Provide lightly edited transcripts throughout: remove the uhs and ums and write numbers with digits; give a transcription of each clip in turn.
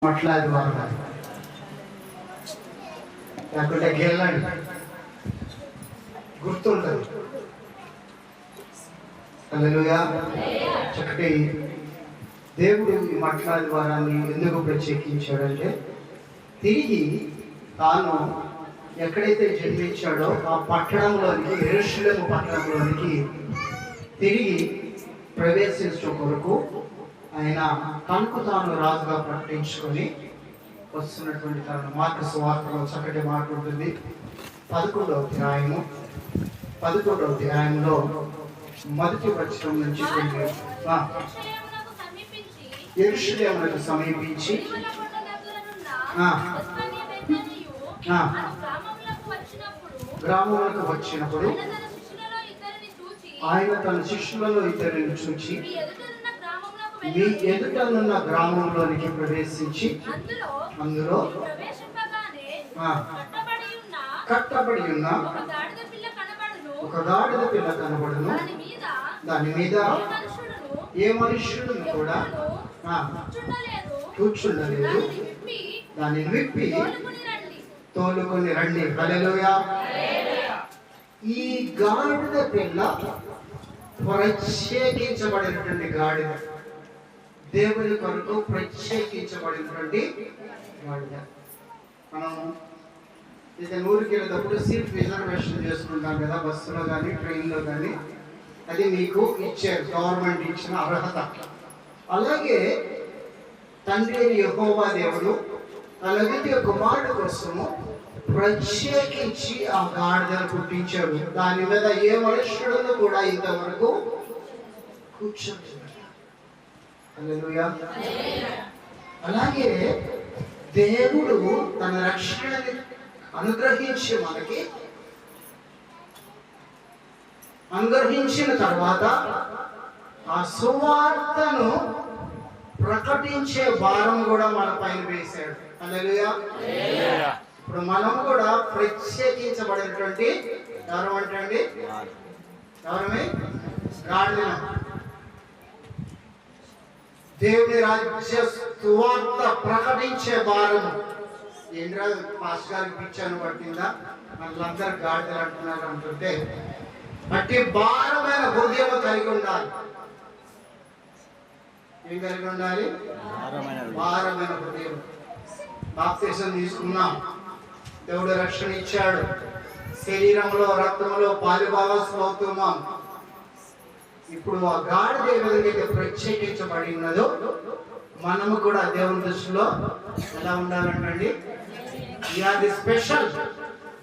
మాట్లాడి వాడాలి లేకుంటే గెలండి గుర్తుంటుంది. హల్లెలూయా. చక్కటి దేవుడు ఈ మాట్లాడి వారాన్ని ఎందుకు ప్రత్యేకించాడంటే తిరిగి తాను ఎక్కడైతే జన్మించాడో ఆ పట్టణంలోనికి, యెరూషలేము పట్టణంలోనికి తిరిగి ప్రవేశించడం కొరకు ఆయన తనకు తాను రాజుగా ప్రకటించుకొని వస్తున్నటువంటి తరుణం. మార్కు సువార్తలో చక్కటి మాట ఉంటుంది. 11వ అధ్యాయంలో మొదటి వచనం నుంచి యెరూషలేమునకు సమీపించి గ్రామములకు వచ్చినప్పుడు ఆయన తన శిష్యులలో ఇద్దరిని చూచి మీ ఎదుటనున్న గ్రామంలోనికి ప్రవేశించి అందులో కట్టబడి ఉన్న ఒక గాడిద పిల్ల కనబడును. దాని మీద ఏ మనుష్యుడు కూడా కూర్చుండలేదు. దాన్ని విప్పి తోలుకొని రండి. హల్లెలూయా. ఈ గాడిద పిల్ల ప్రత్యేకించబడినటువంటి గాడిద, దేవుని కొరకు ప్రత్యేకించబడినటువంటి గాడిద. మనం ఏదైనా ఊరికి వెళ్ళేటప్పుడు సీట్ రిజర్వేషన్ చేసుకుంటాం కదా, బస్సులో కానీ ట్రైన్లో కానీ. అది మీకు ఇచ్చారు, గవర్నమెంట్ ఇచ్చిన అర్హత. అలాగే తండ్రి యెహోవా దేవుడు తన ద్వితీయ కుమారుడు కోసము ప్రత్యేకించి ఆ గాడిదను పుట్టించాడు. దాని మీద ఏ మనుష్యుడు కూడా ఇంతవరకు కూర్చోలేదు. హల్లెలూయా. అలాగే దేవుడు తన రక్షణని అనుగ్రహించి అనుగ్రహించిన తర్వాత ఆ సువార్తను ప్రకటించే భారం కూడా మన పైన వేశాడు. హల్లెలూయా. ఇప్పుడు మనం కూడా ప్రత్యేకించబడినటువంటి ఎవరు అంటే ఎవరమే గాడిద. దేవుని రాజ్య సువార్త ప్రకటించే భారము. ఏంద్రా పాస్టర్ గారికి పిచ్చాను పట్టిందా, మనలందరూ గాడిదలు అంటున్నారు అంటుంటే, అట్టి భారమైన హృదయం కలిగి ఉండాలి. ఏం కలిగి ఉండాలి? భారమైన హృదయం. బాప్తిసం తీసుకున్నాం, దేవుడు రక్షణ ఇచ్చాడు, శరీరంలో రక్తంలో పాలుభాగస్సులు అవుతున్నాం. ఇప్పుడు ఆ గాడిద ఏ విధంగా ప్రత్యేకించబడి ఉన్నదో మనము కూడా దేవుని దృష్టిలో ఎలా ఉండాలంటండి? అది స్పెషల్.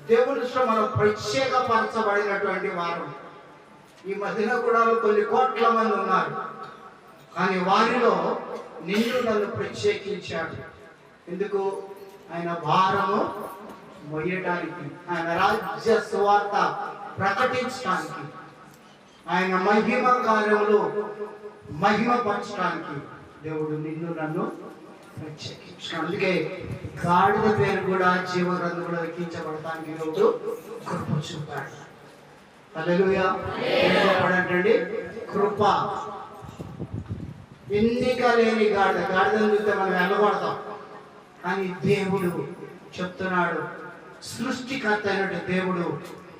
దేవుని దృష్టిలో మనం ప్రత్యేకపరచబడినటువంటి వారు. ఈ మధ్యన కూడా కొన్ని కోట్ల మంది ఉన్నారు, కానీ వారిలో నిన్ను నన్ను ప్రత్యేకించాడు. ఎందుకు? ఆయన భారము మొయ్యడానికి, ఆయన రాజ్య సువార్త ప్రకటించడానికి, ఆయన మహిమ కార్యములు మహిమపరచడానికి దేవుడు నిన్ను నన్ను ప్రత్యేకించాడు. అందుకే గాడిద పేరు కూడా జీవగ్రంథంలో ఎక్కించబడటానికి దేవుడు కృప చూపాడు. హల్లెలూయా. ఏంటంటే కృప. ఎన్నిక లేని గాడిదను చూస్తే మనం వెళ్ళబడతాం, కానీ దేవుడు చెప్తున్నాడు, సృష్టికర్త అయినటువంటి దేవుడు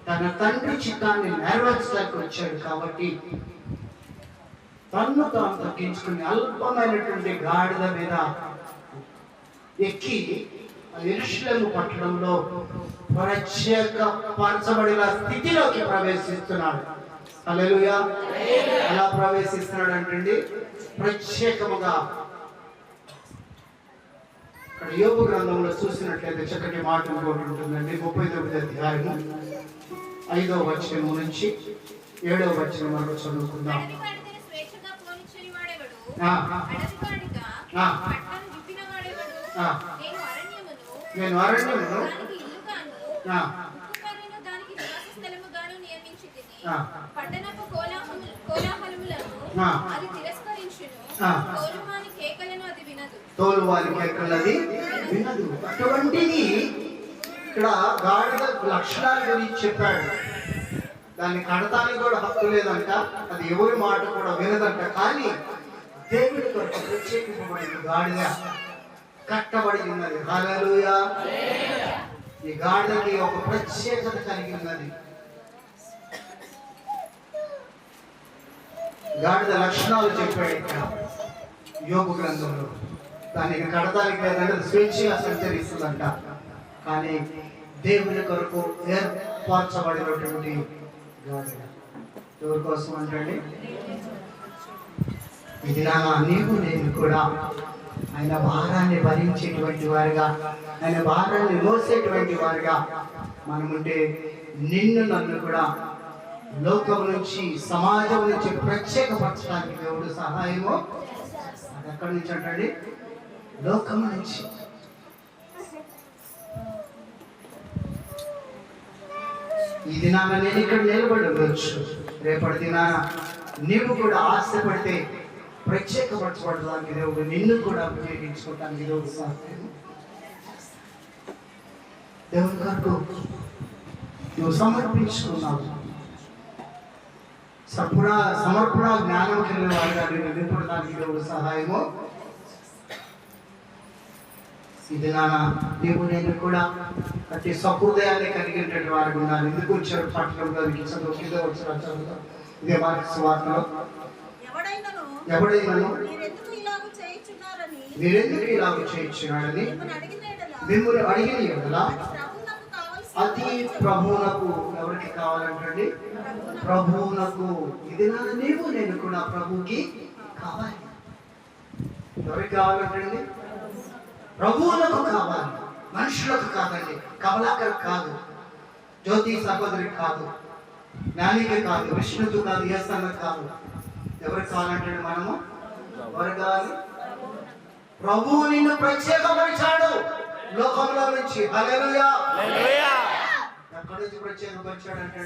తన తండ్రి చిత్తాన్ని నెరవేర్చడానికి వచ్చాడు. కాబట్టి తన్ను తాను తగ్గించుకుని అల్పమైనటువంటి గాడిద మీద ఎక్కి యెరూషలేము పట్టణంలో ప్రత్యేకపరచబడిన స్థితిలోకి ప్రవేశిస్తున్నాడు. హల్లెలూయా. ఎలా ప్రవేశిస్తున్నాడు అంటే ప్రత్యేకముగా. ఇక్కడ యోబు గ్రంథంలో చూసినట్లయితే చక్కటి మాట ఇంకోటి ఉంటుందండి. 39వ అధ్యాయము 5వ వచనం నుంచి 7వ వచనం వరకు చదువుకుందాం. నేను అరణ్యమును తోలువారి కేకలది వినదు. అటువంటిది ఇక్కడ గాడిద లక్షణాల గురించి చెప్పాడు. దాన్ని కడతానికి కూడా హక్కు లేదంట, అది ఎవరి మాట కూడా వినదంట. కానీ దేవుడి కొరకు ప్రత్యేకింపబడిన గాడిద కట్టబడి ఉన్నది. హల్లెలూయా. ఈ గాడిదకి ఒక ప్రత్యేకత కలిగి ఉన్నది. గాడిద లక్షణాలు చెప్పాడు ఇక్కడ యోబు గ్రంథంలో. దానికి కడతానికి లేదంటే స్వేచ్ఛగా సంచరిస్తుందంట. కానీ దేవుని కొరకు ఏర్పరచబడినటువంటి గాడిద ఎవరి కోసం అంటే ఇది నీవు నేను కూడా ఆయన భారాన్ని భరించేటువంటి వారిగా, ఆయన భారాన్ని మోసేటువంటి వారిగా మనముంటే నిన్ను నన్ను కూడా లోకం నుంచి సమాజం నుంచి ప్రత్యేకపరచడానికి దేవుడు సహాయము. అది ఎక్కడి నుంచి అంటండి? లోకం నుంచి. ఈ దినాన నేను ఇక్కడ నిలబడి ఉండొచ్చు, రేపటి దినాన నీవు కూడా ఆశపడితే ప్రత్యేకపరచబడడానికి దేవుడు నిన్ను కూడా ఉపయోగించుకోవటానికి దేవుడు సహాయం. దేవుని కొరకు నువ్వు సమర్పించుకున్నావు. సమర్పణ జ్ఞానం కలిగిన వారిగా నేను నిలబడడానికి దేవుడు సహాయము. ఇది నీవు నేను కూడా అతి సహృదయాన్ని కలిగినటువంటి వారికి ఉన్నారు. ఎందుకు వచ్చాడు పట్టణంలో కింద వచ్చారు చదువుతాం. ఇదే వారికి స్వార్థలో ఎవడైనాను మీరెందుకు ఇలాగ చేయించున్నాడని మిమ్మల్ని అడిగిన ఎడల అది ప్రభువునకు. ఎవరికి కావాలంటండి? ప్రభువునకు. ఇది నీవు నేను కూడా ప్రభువుకి కావాలి. ఎవరికి కావాలంటండి? ప్రభువులకు కావాలి, మనుషులకు కాదండి. కమలాకర్ కాదు, జ్యోతి సహోదరికి కాదు, జ్ఞానికి కాదు, విష్ణుకు కాదు, ఏసన్నకు కాదు. ఎవరికి కావాలంటే మనము ఎవరు కావాలి? ప్రభువు నిన్ను ప్రత్యేకపరిచాడు లోకంలో నుంచి. హల్లెలూయా. ఎక్కడి నుంచి ప్రత్యేకపరిచాడు అంటే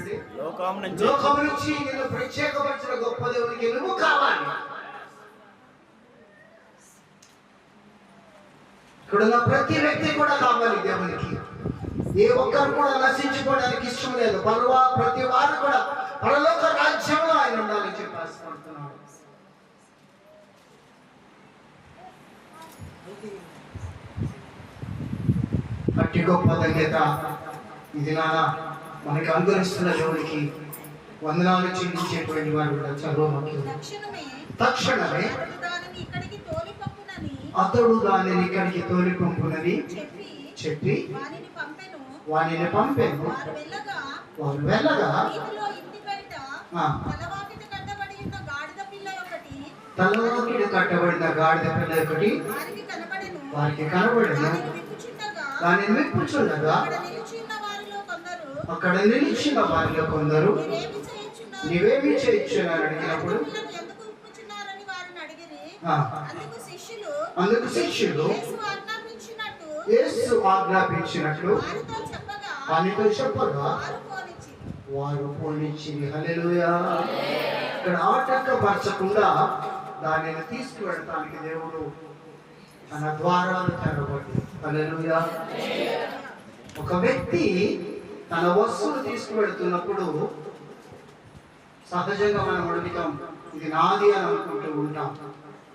లోకం నుంచి నిన్ను ప్రత్యేకపరిచిన గొప్ప దేవునికి నువ్వు కావాలి. ఇక్కడున్న ప్రతి వ్యక్తి కూడా కావాలి దేవునికి. ఏ ఒక్కరు కూడా నశించుకోవడానికి ఇష్టం లేదు. ప్రతి వారు కూడా పరలోక రాజ్యంలో ఆయన ఉండాలని చెప్పి ఆశపడుతున్నాడు. అట్టి గొప్ప ధన్యత ఇది మనకి అనుగ్రహిస్తున్న దేవునికి వందనాలు చెల్లించేటువంటి వారు కూడా చదువు. తక్షణమే అతడు దానిని ఇక్కడికి తోలి పంపునని చెప్పి వానిని పంపెను. వారు వెళ్ళగా తలవాకిడి కట్టబడిన గాడిద పిల్ల ఒకటి వారికి కనబడను. దానిని విప్పుచుండగా అక్కడ నిలిచిన వారిలో కొందరు నీవేమి చేయించున్నారని అడిగినప్పుడు అందుకు శిష్యులు యేసు ఆజ్ఞాపించినట్లు వానితో చెప్పగా వారు పోనిచ్చింది. హల్లెలూయా. ఇక్కడ ఆటంకపరచకుండా దానిని తీసుకువెళ్ళటానికి దేవుడు తన ద్వారాలు తెరవబడి. హల్లెలూయా. ఒక వ్యక్తి తన వస్తువులు తీసుకువెళ్తున్నప్పుడు సహజంగా మనం అడుగుతాం, ఇది నాది అని అనుకుంటూ ఉంటాం.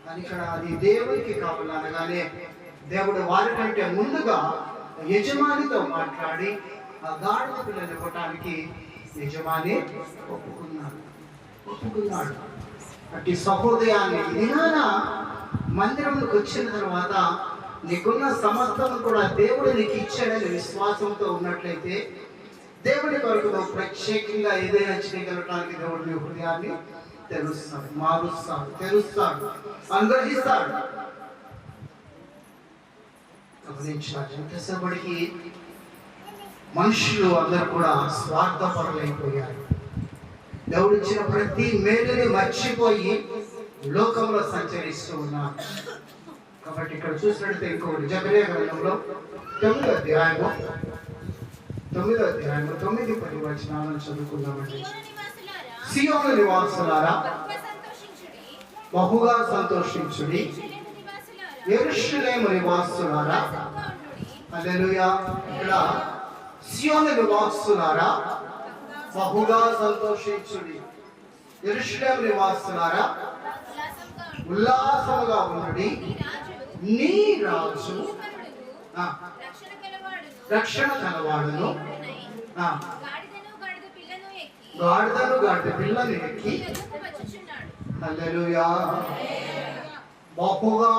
కానీ ఇక్కడ అది దేవుడికి కావాలి అనగానే దేవుడు వారికంటే ముందుగా యజమానితో మాట్లాడి ఆ గాడిద పిల్లని ఇవ్వటానికి యజమాని ఒప్పుకున్నాడు. అట్టి సహోదయాన్ని దినాన మందిరంలోకి వచ్చిన తర్వాత నీకున్న సమస్తం కూడా దేవుడు నీకు ఇచ్చాడని విశ్వాసంతో ఉన్నట్లయితే దేవుడి కొరకు నువ్వు ప్రత్యేకంగా ఏదైనా చేయగలటానికి దేవుడు నీ హృదయాన్ని తెరుస్తాడు, మారుస్తాడు, తెరుస్తాడు, అనుగ్రహిస్తాడు. గమనించాలి. ఎంతసేపటికి మనుషులు అందరూ కూడా స్వార్థపరులైపోయారు. దేవుడు ఇచ్చిన ప్రతి మేలుని మర్చిపోయి లోకంలో సంచరిస్తూ ఉన్నారు. కాబట్టి ఇక్కడ చూసినట్లయితే ఇంకొకటి జకర్యా గ్రంథంలో 9వ అధ్యాయము 9-10 వచనాలను చదువుకుందామండి. సియోను నివాసులారా బహుగా సంతోషించుడి, యెరూషలేము నివాసులారా. హల్లెలూయా. ఇక్కడ సియోను నివాసులారా బహుగా సంతోషించుడి, యెరూషలేము నివాసులారా ఉల్లాసముగా ఉండుడి, నీ రాజు రక్షణ కలవాడును గాడిదను గాడిద పిల్లను ఎక్కి హల్లెలూయా బహుగా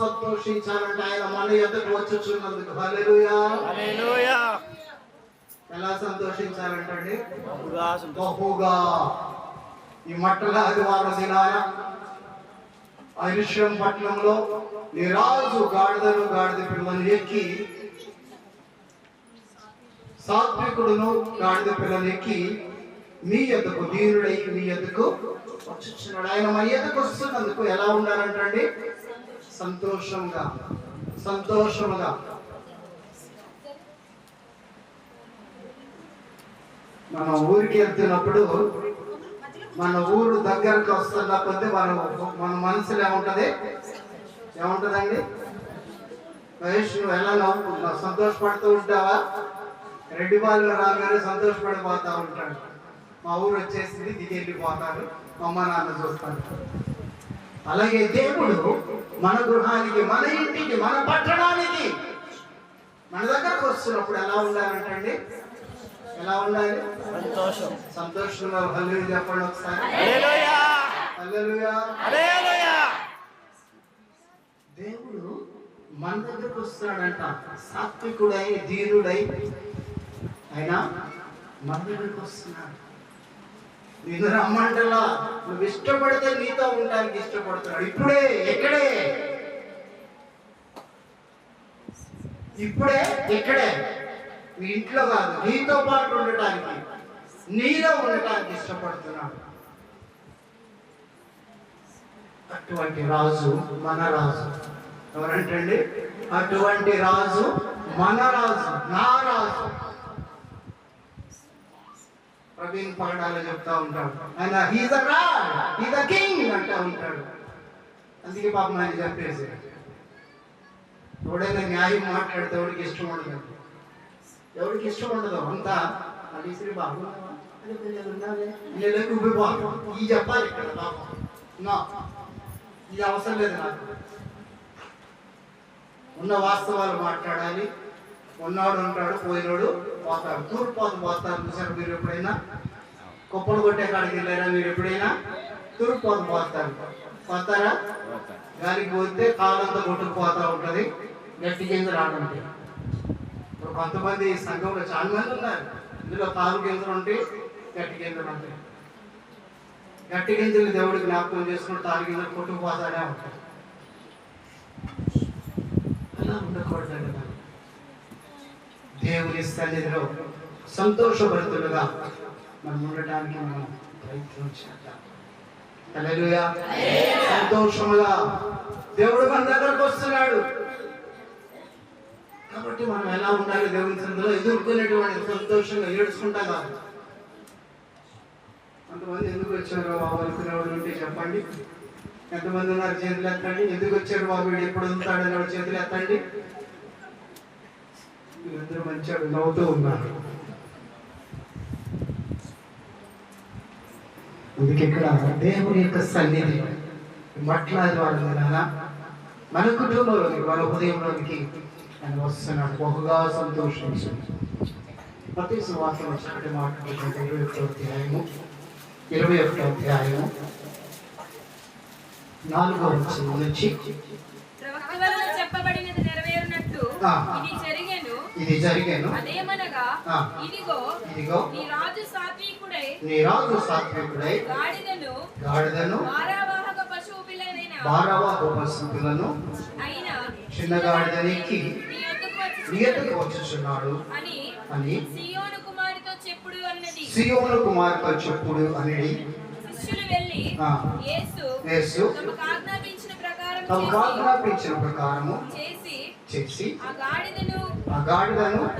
సంతోషించాలంటే ఆయన మన ఎద్దకు వచ్చుచున్నందుకు. హల్లెలూయా హల్లెలూయా. ఎలా సంతోషించాలంటే బహుగా. ఈ మట్టల ఆదివారం దినాన ఐరుష్యం పట్టణంలో నీ రాజు గాడిదను గాడిద పిల్లను ఎక్కి, సాత్వికుడును గాడిద పిల్లను ఎక్కి మీ యొద్దకు దీనుడై మీ యొద్దకు వచ్చుచున్నాడు. ఆయన మన యొద్దకు వస్తున్నందుకు ఎలా ఉండాలంటండి? సంతోషంగా. సంతోషముగా. మన ఊరికి వెళ్తున్నప్పుడు మన ఊరు దగ్గరకు వస్తున్న కొద్దీ మన మనసులో ఏముంటదండి? మహేష్, నువ్వు ఎలా నవ్వుకుంటున్నావు? సంతోషపడుతూ ఉంటావా? రెడ్డి వాళ్ళు రాగానే సంతోషపడిపోతా ఉంటాడు. మా ఊరు వచ్చేసింది, దిగి వెళ్ళిపోతారు, అమ్మ నాన్న చూస్తాడు. అలాగే దేవుడు మన గృహానికి, మన ఇంటికి, మన పట్టణానికి, మన దగ్గరకు వస్తున్నప్పుడు ఎలా ఉండాలంటండి? ఎలా ఉండాలి? సంతోషం. సంతోషంగా హల్లెలూయా చెప్పండి ఒకసారి. హల్లెలూయా హల్లెలూయా హల్లెలూయా. దేవుడు మన దగ్గరకు వస్తున్నాడంట. సాత్వికుడై దీనుడై ఆయన మన దగ్గరకు వస్తున్నాడు. నిన్ను రమ్మంటలా, నువ్వు ఇష్టపడితే నీతో ఉండడానికి ఇష్టపడుతున్నాడు. ఇప్పుడే, ఎక్కడే, ఇప్పుడే, ఎక్కడే, మీ ఇంట్లో కాదు, నీతో పాటు ఉండటానికి, నీలో ఉండటానికి ఇష్టపడుతున్నాడు. అటువంటి రాజు మన రాజు. ఎవరంటండి? అటువంటి రాజు మన రాజు, నా రాజు. ప్రవీణ్ పగడాలు చెప్తా ఉంటాడు, ఆయన he's the rod, he's the king అంటా ఉంటాడు. అందుకే పాపం ఆయన చెప్పేసి, ఎవడైనా న్యాయం మాట్లాడితే ఎవరికి ఇష్టం ఉండదు, ఎవరికి ఇష్టం ఉండదు. అంతా అడిసి బాబు ఈ చెప్పాలి ఇక్కడ పాపం, ఇది అవసరం లేదు నాకు. ఉన్న వాస్తవాలు మాట్లాడాలి. ఉన్నాడు ఉంటాడు, పోయినోడు పోతాడు. తూర్పుపోతు పోతారు. చూసారు మీరు ఎప్పుడైనా? కుప్పలు కొట్టే కాడికి వెళ్ళారా మీరు ఎప్పుడైనా? తూర్పుపోతు పోతారు. పోతారా? గాలికి పోతే కాలంతా కొట్టుకుపోతా ఉంటది, గట్టి గింజలు ఆడుంటాయి. ఇప్పుడు కొంతమంది సంఘంలో చాలా మంది ఉన్నారు, ఇందులో కాలు గింజలు ఉంటాయి, గట్టి గింజలు ఉంటాయి. గట్టి గింజలు దేవుడికి జ్ఞాపకం చేసుకుని తాలు గింజలు కొట్టుకుపోతాడే ఉంటాయి. అలా ఉండకూడదు కదా. దేవుని సన్నిధిలో సంతోషభరితులుగా మనం ఉండటానికి మనం ప్రయత్నం చేద్దాం. హల్లెలూయా. సంతోషముగా దేవుడు మన దగ్గరకు వస్తున్నాడు కాబట్టి మనం ఎలా ఉండాలి? దేవుని సన్నిధిలో ఎదుర్కొనేటువంటి సంతోషంగా ఏడుచుకుంటా కాదు. అంతమంది ఎందుకు వచ్చారు బాబు అనుకునేవాడు ఉంటే చెప్పండి. ఎంతమంది ఉన్నారు? చేతులు ఎత్తండి. ఎందుకు వచ్చారు బాబు, వీడు ఎప్పుడు ఉంటాడు? చేతులు ఎత్తండి. వీళ్ళందరూ మంచిగా నవ్వుతూ ఉన్నారు. అందుకే ఇక్కడ దేవుని యొక్క సన్నిధి మట్లాది వాడు మన కుటుంబంలోకి, మన హృదయంలోనికి ఆయన వస్తున్నాడు. బహుగా సంతోషించండి. ప్రతి సువార్తను వచ్చినట్టు మాట్లాడుతుంటే 21వ అధ్యాయము 4వ వచనం నుంచి చెప్పబడినది నెరవేరునట్లు ఇది జరిగేను. అదేమనగా ఇదిగో నీ రాజు సాత్వికుడై గాడిదను భారవాహక పశువు పిల్లను అయిన చిన్న గాడిదనికి నీ యొద్దకు వచ్చుచున్నాడు అని సీయోను కుమారుతో చెప్పుడు చెప్పుడు అనేది శిష్యులు వెళ్ళి యేసు తమకు ఆజ్ఞాపించిన ప్రకారము చేసి ఆ గాడిదను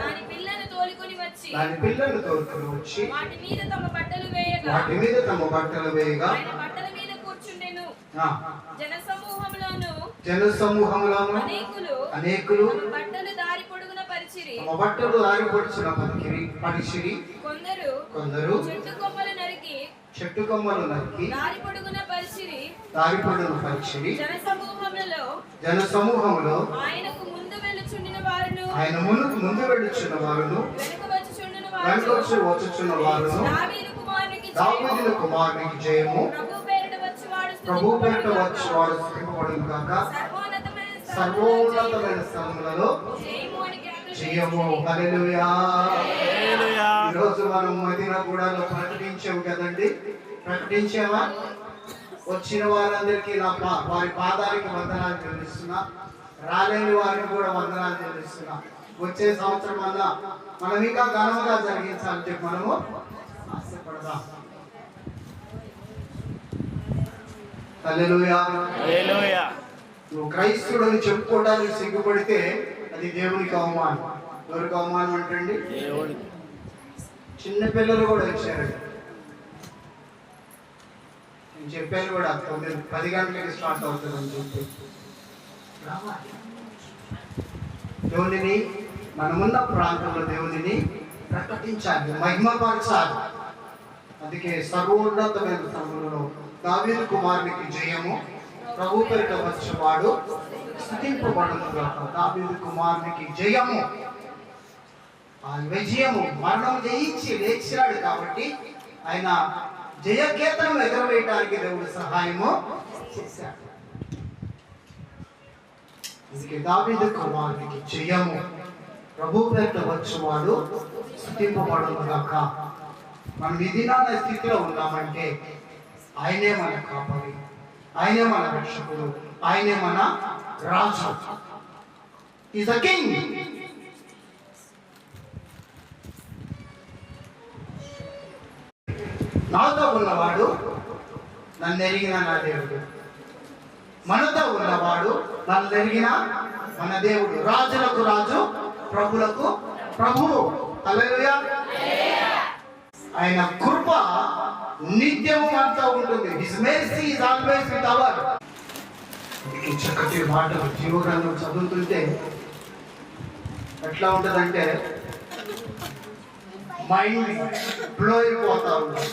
దాని పిల్లను తోలుకొని వచ్చి వాటి మీద తమ బట్టలు వేయగా ఆయన బట్టల మీద కూర్చుండెను. జనసమూహంలోను అనేకులు తమ బట్టలు దారి పొడుగున పరిచిరి. పరిచిరి. కొందరు చెట్టు కొమ్మలు నరికి చెట్టు కొమ్మలు నరికి దారి పొడుగున పరిచిరి. జన సమూహములో ఆయనకు ముందు వెళ్ళుచుండిన వారును వెనుక వచ్చుచున్న వారును దావీదు కుమారునికి జయము, ప్రభు పేరిట వచ్చువాడు స్తుతింపబడును గాక. సర్వోన్నతమైన స్థలములలో జయము. హల్లెలూయా. ఈరోజు మనం మదీనాగూడలో ప్రకటించాము కదండి. ప్రకటించావా? వచ్చిన వారందరికీ వారి పాదానికి వందనాలు చెల్లిస్తున్నా. రాలేని వారికి కూడా వందనాలు చెల్లిస్తున్నా. వచ్చే సంవత్సరం అన్నా మనం ఇంకా ఘనంగా జరిగించాలని చెప్పి మనము ఆశపడదాం. హల్లెలూయా. నువ్వు క్రైస్తవుడని చెప్పుకోవడానికి సిగ్గుపడితే అది దేవునికి అవమానం. ఎవరికి అవమానం అంటే చిన్న పిల్లలు కూడా వచ్చారండి. నేను చెప్పాను కూడా 10 గంటలకి స్టార్ట్ అవుతుందని చెప్పి దేవునిని మనమున్న ప్రాంతంలో దేవునిని ప్రకటించాలి, మహిమపరచాలి. అందుకే సర్వోన్నతమైన స్థలంలో దావీదు కుమారునికి జయము, ప్రభు పేరిట వచ్చేవాడు స్తుతింపబడును గాక. దావీదు కుమారునికి జయము. ఆ విజయము, మరణం జయించి లేచాడు కాబట్టి ఆయన జయకేతనం ఎగరవేయడానికి దేవుడు సహాయము చేశాడు. అందుకే దావీదు కుమారునికి జయము, ప్రభు పేరిట వచ్చేవాడు స్తుతింపబడును గాక. మనం ఈ దినాన స్థితిలో ఉన్నామంటే ఆయనే మన కాపరి, ఆయనే మన రక్షకుడు, ఆయనే మన రాజు. Is a king. నాతో ఉన్నవాడు నన్ను ఎరిగిన నా దేవుడు, మనతో ఉన్నవాడు నన్ను ఎరిగిన మన దేవుడు. రాజులకు రాజు, ప్రభులకు ప్రభువు. హల్లెలూయా. ఆయన కృప నిత్యము అంతా ఉంటుంది. His mercy is always with our. ఈ చక్కటి మాటలు జీవగ్రంథం చదువుతుంటే ఎట్లా ఉంటుందంటే మైండ్ బ్లో అయిపోతా ఉంటుంది.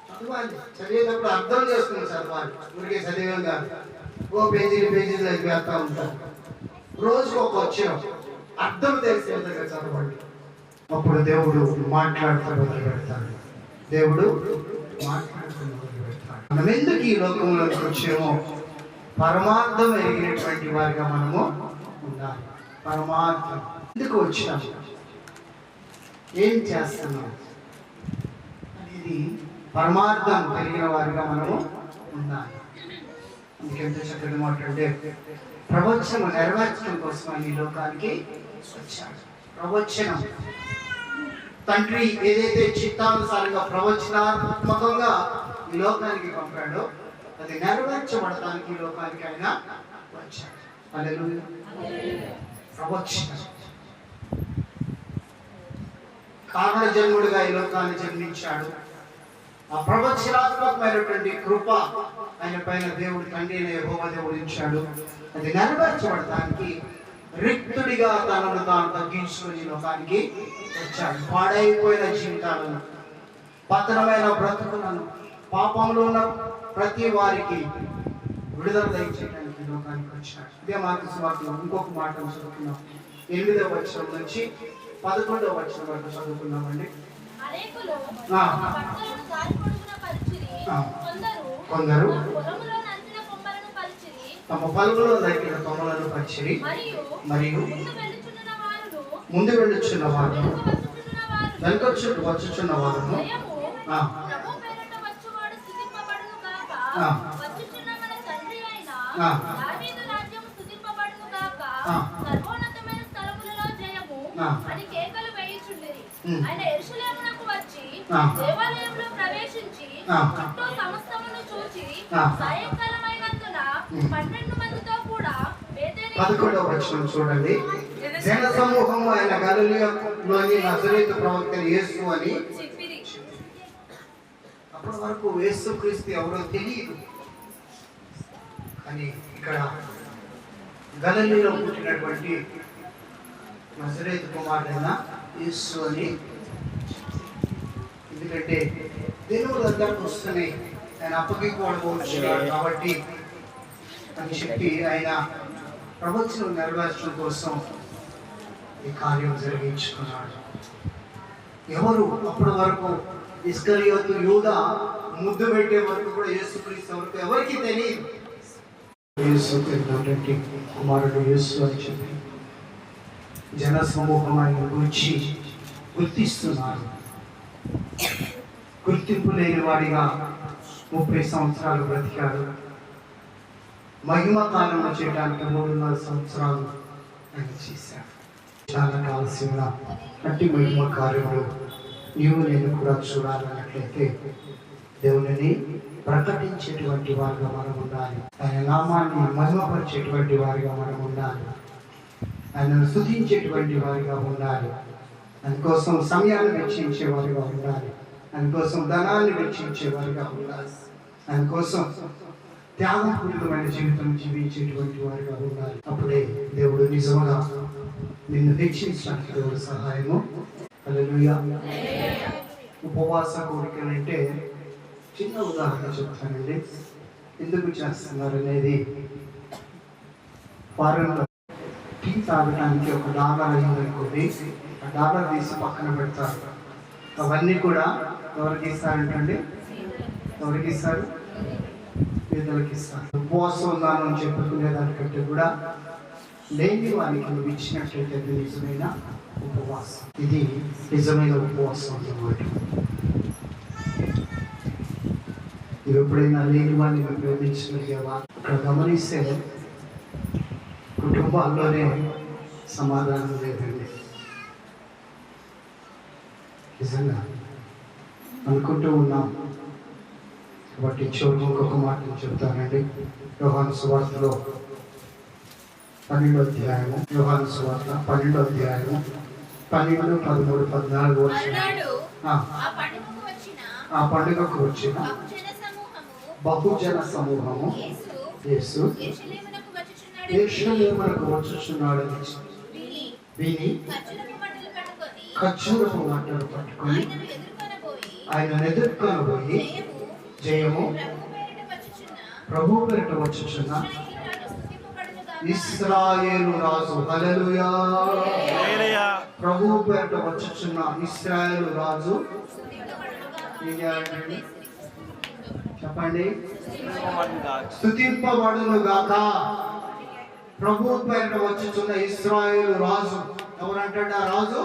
చదవాలి, చదివేటప్పుడు అర్థం చేసుకుని చదవాలి. ఊరికే చదివాం కాదు, పేజీలు అయిపోతా ఉంటారు. రోజుకు ఒక వచ్చిన అర్థం తెలిసే విధంగా చదవండి. అప్పుడు దేవుడు మాట్లాడుతూ మొదలు పెడతాడు. దేవుడు మాట్లాడుతూ మొదలు పెడతాడు. మనం ఎందుకు ఈ లోకంలోకి వచ్చామో పరమార్థం ఎరిగినటువంటి వారిగా మనము ఉండాలి. పరమార్థం ఎందుకు వచ్చినాము, ఏం చేస్తున్నాం అనేది పరమార్థం కలిగిన వారిగా మనము ఉండాలి. ఇంకెంత చక్కటి మాట్లాడితే ప్రవచనం నెరవేర్చడం కోసం ఈ లోకానికి వచ్చాడు. ప్రవచనం తండ్రి ఏదైతే చిత్తానుసారంగా ప్రవచనాత్మకంగా ఈ లోకానికి పంపాడో అది నెరవేర్చబడటానికి ఈ లోకానికి ఆయన వచ్చాడు. హల్లెలూయా. ప్రవచనం కారణ జన్ముడిగా ఈ లోకాన్ని జన్మించాడు. ఆ ప్రవచనాత్మకమైనటువంటి కృప ఆయన పైన దేవుడు తండ్రి యెహోవా దేవుడు ఇచ్చాడు. అది నెరవేర్చబడటానికి రిక్తుడిగా తనను తాను తగ్గించుకుని లోకానికి వచ్చాడు. పాడైపోయిన జీవితాలను, పతనమైన బ్రతుకులను, పాపంలో ఉన్న ప్రతి వారికి విడుదల దయచేయడానికి లోకానికి వచ్చాడు. ఇదే మార్కు సువార్తలో ఇంకొక మాట చదువుకున్నాం. 8వ వచనం నుంచి 11వ వచనం వరకు చదువుకున్నామండి. కొందరు తమ పొలంలో నరికిన కొమ్మలను పరిచిరి, మరియు ముందు వెళ్ళుచున్న వారు వెనుక వచ్చుచున్న వారును ఆయన యెరూషలేమునకు వచ్చి దేవాలయంలో ప్రవేశించి చుట్టూ సమస్తమును చూచి సాయంకాలమైనందున 12 మందితో కూడా 11వ వచనం చూడండి. జన సమూహము ఆయన గలిలయలోని నజరేతు ప్రవక్త యేసు అని చెప్పిరి. అప్పటి వరకు యేసుక్రీస్తు ఎవరో తెలియదు, కానీ ఇక్కడ గలిలయలో పుట్టినటువంటి నజరేతు కుమారుడైన యేసు అని ఎందుకంటే దేవుడు అందరికి వస్తున్నాయి, ఆయన అప్పగిపోవడం కాబట్టి అని చెప్పి ఆయన ప్రవచనం నెరవేర్చడం కోసం ఈ కార్యం జరిగించుకున్నాడు. ఎవరు అప్పటి వరకు ఇస్కరియోతు యూదా ముద్దు పెట్టే వరకు కూడా యేసుక్రీస్తు వరకు ఎవరికి తెలియదు. యేసు ఏంటంటే కుమారుడు యేసు అని చెప్పి జన సమూహం ఆయన గురించి గుర్తిస్తున్నారు. గుర్తింపు లేని వాడిగా 30 సంవత్సరాలు బ్రతికాడు. మహిమ కాలంలో చేయడానికి 3.5 సంవత్సరాలు ఆయన చేశాడు. చాలా కావాల్సిన అట్టి మహిమ కార్యములు నీవు నేను కూడా చూడాలన్నట్లయితే దేవుని ప్రకటించేటువంటి వారిగా మనం ఉండాలి. ఆయన నామాన్ని మహిమపరిచేటువంటి వారిగా మనం ఉండాలి. ఆయనను స్తుతించేటువంటి వారిగా ఉండాలి. అందుకోసం సమయాన్ని వెచ్చించే వారిగా ఉండాలి. అందుకోసం ధనాన్ని వెచ్చించే వారిగా ఉండాలి. అందుకోసం త్యాగపూరితమైన జీవితం జీవించేటువంటి వారిగా ఉండాలి. అప్పుడే దేవుడు నిజంగా నిన్ను హెచ్చించడానికి దేవుడు సహాయము. హల్లెలూయా. ఉపవాస కోరికలంటే చిన్న ఉదాహరణ చెప్తానండి. ఎందుకు చేస్తున్నారు అనేది, ఫారెన్లో టీ తాగడానికి $1 అయిందనుకోండి, $1 తీసి పక్కన పెడతారు. అవన్నీ కూడా ఎవరికి ఇస్తారంటండి? ఎవరికి ఇస్తారు? పేదలకు ఇస్తారు. ఉపవాసం ఉన్నాను అని చెప్పుకునే దానికంటే కూడా లేని వారికి నువ్వు ఇచ్చినట్లయితే అది నిజమైన ఉపవాసం. ఇది నిజమైన ఉపవాసం అన్నమాట. నువ్వు ఎప్పుడైనా లేని వాడిని నువ్వు ప్రేమించగలిగేవా? ఇక్కడ గమనిస్తే కుటుంబాల్లోనే సమాధానం లేదండి. నిజంగా అనుకుంటూ ఉన్నాం. కాబట్టి చివరికి ఇంకొక మాట చెప్తానండి. యోహాను సువార్తలో 12వ అధ్యాయము, యోహాను సువార్త 12వ అధ్యాయము 12, 13, 14 ఆ పండుగకు వచ్చిన బహుజన సమూహము యేసు యెరూషలేమునకు వచ్చుచున్నాడని విని ఖర్జూరపు మంటలు పట్టుకొని ఆయనను ఎదుర్కొనబోయి జయము ప్రభు పేరిట వచ్చుచున్న ఇశ్రాయేలు రాజు, హల్లెలూయా, ప్రభు పేరిట వచ్చుచున్న ఇశ్రాయేలు రాజు చెప్పండి, స్తుతింపబడును గాక. ప్రభు పేరిట వచ్చుచున్న ఇశ్రాయేలు రాజు ఎవరంటే ఆ రాజు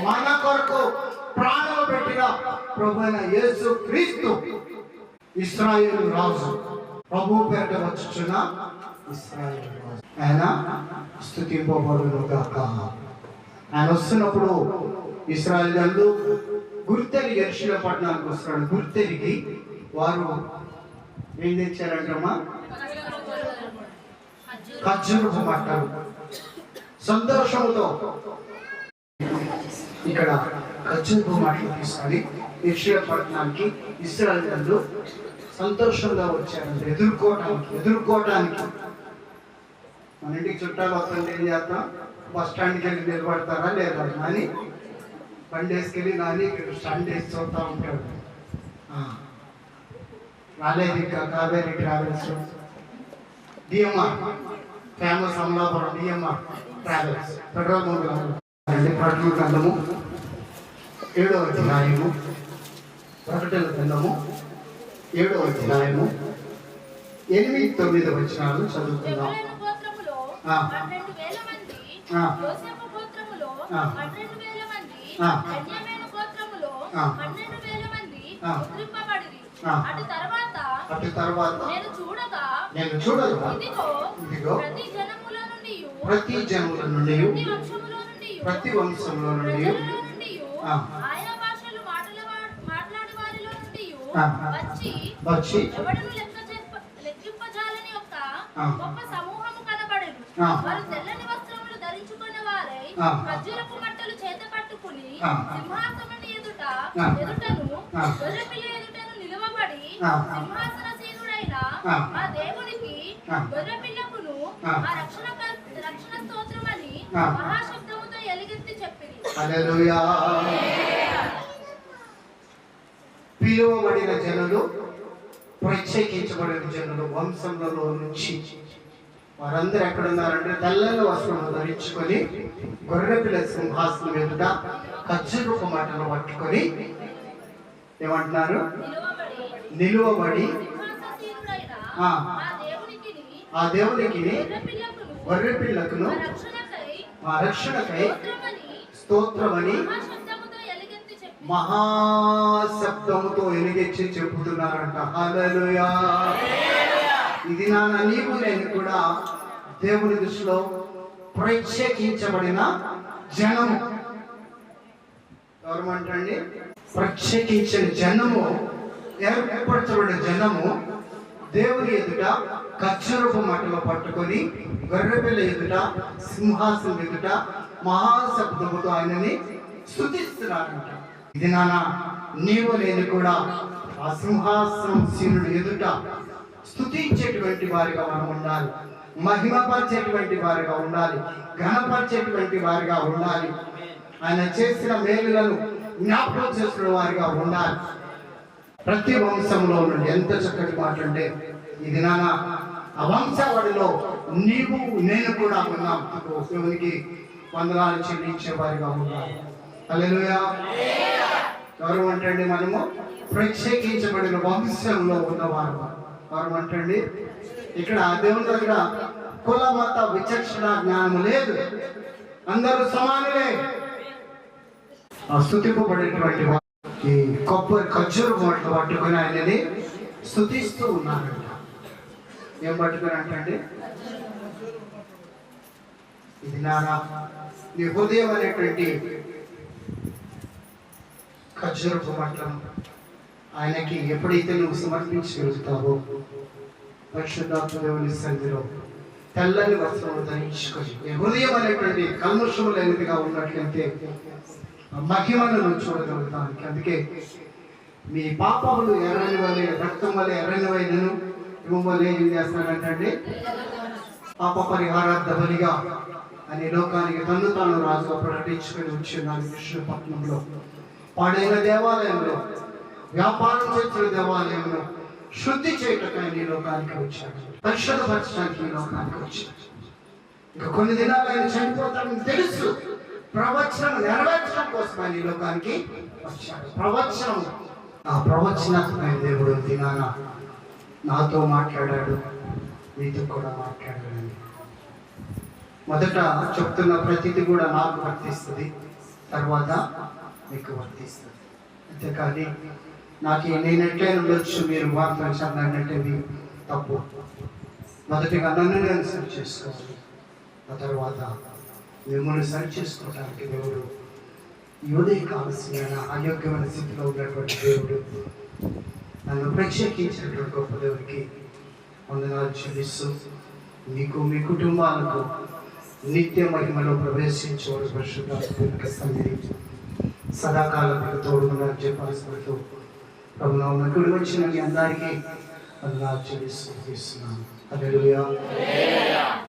మన కొరకు ప్రాణం పెట్టిన ప్రభు అయిన యేసు క్రీస్తు ఇశ్రాయేలు రాజు. ప్రభు పేరిట వచ్చుచున్న ఇశ్రాయేలు రాజు, ఆయన స్తుతింపబడును గాక. ఆయన వస్తున్నప్పుడు ఇశ్రాయేలు గుర్తెరిగి యెరూషలేము పట్టణానికి వస్తున్నాడు. గుర్తెరిగి వారు ఏం తెచ్చారంటమ్మా? ఖర్జూరపు మంటలు. సంతోషంతో ఇక్కడ ఖర్జూరపు మంటలు తీసుకొని యెరూషలేము పట్టణానికి ఇశ్రాయేలు సంతోషంగా వచ్చారంటే ఎదుర్కోవటానికి. మన ఇంటికి చుట్టాలు వస్తుంటే ఏం చేస్తాం? బస్ స్టాండ్కి వెళ్ళి నిలబడతారా లేదా అని బండి వేసుకెళ్ళి నాని ఇక్కడ స్టాండ్ వేసి చూస్తూ ఉంటాడు. రాలేదు ఇంకా Kaveri travels, DMR famous Amalapuram DMR travels petrol bunk. ప్రకటన గ్రంథము 7వ అధ్యాయము, ప్రకటన గ్రంథము 7వ అధ్యాయము 8-9 వచనాలు చదువుకుందాం. అటు తర్వాత నేను చూడగా ఇదిగో ప్రతి జనముల నుండి ప్రతి వంశంలో నుండి వచ్చి గొప్ప సమూహము కనబడెను. వారు తెల్లని వస్త్రములు ధరించుకున్న వారై ఖర్జూరపు మట్టలు చేత పట్టుకుని సింహాసనముని ఎదుటను గొర్రెపిల్ల ఎదుటను నిలువబడి సింహాసనసీనుడైన ఆ దేవునికి గొర్రెపిల్లకును ఆ రక్షణ స్తోత్రమని మహాశబ్దముతో ఎలుగెత్తి చెప్పిరి. హల్లెలూయా. పిలువబడిన జనులు, ప్రత్యేకించబడిన జనులు వంశంలో నుంచి వారందరూ ఎక్కడున్నారంటే తెల్లని వస్త్రములు ధరించుకొని గొర్రెపిల్ల సింహాసనం ఎదుట ఖర్జూరపు మంటలు పట్టుకొని ఏమంటున్నారు? నిలువబడి ఆ దేవునికి గొర్రెపిల్లకును మా రక్షణకై స్తోత్రమని మహాశబ్దముతో ఎలుగెచ్చి చెబుతున్నారంట. హల్లెలూయా. ఇది నీవు నేను కూడా దేవుని దృష్టిలో ప్రత్యేకించబడిన జనము. ఎవరమంటండి? ప్రత్యేకించిన జనము, ఏర్పరచబడిన జనము దేవుని ఎదుట ఖర్జూరపు మంటలు పట్టుకొని గొర్రెపిల్ల ఎదుట సింహాసనం ఎదుట మహాశబ్దముతో ఆయనని స్తుతిస్తున్నారంట. ఇది నీవు నేను కూడా ఆ సింహాసనం సీనుడు ఎదుట స్తుతించేటువంటి వారిగా మనం ఉండాలి, మహిమపరిచేటువంటి వారిగా ఉండాలి, ఘనపరిచేటువంటి వారిగా ఉండాలి, ఆయన చేసిన మేలులను జ్ఞాపకం చేసుకున్న వారిగా ఉండాలి. ప్రతి వంశంలో నుండి ఎంత చక్కటి మాట అంటే ఇది ఆ వంశావళిలో నీవు నేను కూడా ఉన్నాం. దేవునికి వందనాలు చెల్లించే వారిగా ఉండాలి. హల్లెలూయా. ఎవరు అంటండి? మనము ప్రత్యేకించబడిన వంశంలో ఉన్నవారు. ఎవరు అంటండి? ఇక్కడ దేవుని దగ్గర కుల మత విచక్షణ జ్ఞానం లేదు, అందరూ సమానులే. ఆ స్తుతింపబడేటువంటి ఈ కొబ్బరి ఖర్జూరు మూటలు పట్టుకొని ఆయనని స్తుతిస్తూ ఉన్నారంట. ఏం పట్టుకొని అంటే ఇది నీ హృదయం అనేటువంటి ఖర్జూరపు మంటలను ఆయనకి ఎప్పుడైతే నువ్వు సమర్పించగలుగుతావో పరిశుద్ధాత్మ దేవుని సన్నిధిలో తెల్లని వస్త్రములు ధరించుకొని హృదయం అనేటువంటి కల్మషము లేనిదిగా ఉన్నట్లయితే మహిమను నువ్వు చూడగలుగుతానికి. అందుకే మీ పాపములు ఎర్రని వలె, రక్తం వలె ఎర్రని వైనను వలె ఏం చేస్తాడంటే పాప పరిహారార్థ బలిగా అనే లోకానికి తను తాను రాజుగా ప్రకటించుకొని వచ్చిన్నాను. కృష్ణపట్నంలో పాడైన దేవాలయంలో, వ్యాపారం చేసిన దేవాలయంలో శుద్ధి చేయటం ఈ లోకానికి వచ్చాడు, పరిశుద్ధపరచడానికి ఈ లోకానికి వచ్చాడు. ఇంకా కొన్ని దినాలు ఆయన చనిపోతాడని తెలుసు, ప్రవచనం నెరవేర్చడం కోసం ఆయన ఈ లోకానికి వచ్చాడు. ప్రవచనం, ఆ ప్రవచనాత్మైన దేవుడు దినాన నాతో మాట్లాడాడు, మీతో కూడా మాట్లాడాడు. మొదట చెప్తున్న ప్రతిదీ కూడా నాకు వర్తిస్తుంది, తర్వాత మీకు వర్తిస్తుంది. అంతేకాని నాకు నేనెట్లే ఉండొచ్చు, మీరు మాట్లాడినట్టేది తప్పు. మొదటిగా నన్ను నేను సరి చేసుకోవాలి, ఆ తర్వాత మిమ్మల్ని సరి చేసుకోవడానికి దేవుడు యోధకి కావలసిన అయోగ్యమైన స్థితిలో ఉన్నటువంటి దేవుడు నన్ను ప్రత్యేకించినటువంటి గొప్ప దేవుడికి వందనాలు చెల్లిస్తూ మీకు మీ కుటుంబాలకు నిత్య మహిమలో ప్రవేశించేవారు పరిశుద్ధాత్మ సన్నిధి సదాకాలం తోడుగున్నారు చెప్పాల్సినట్టు ప్రభుత్వం వచ్చిన మీ అందరికీ వందనాలు చెల్లిస్తూ తీస్తున్నాను. హల్లెలూయా.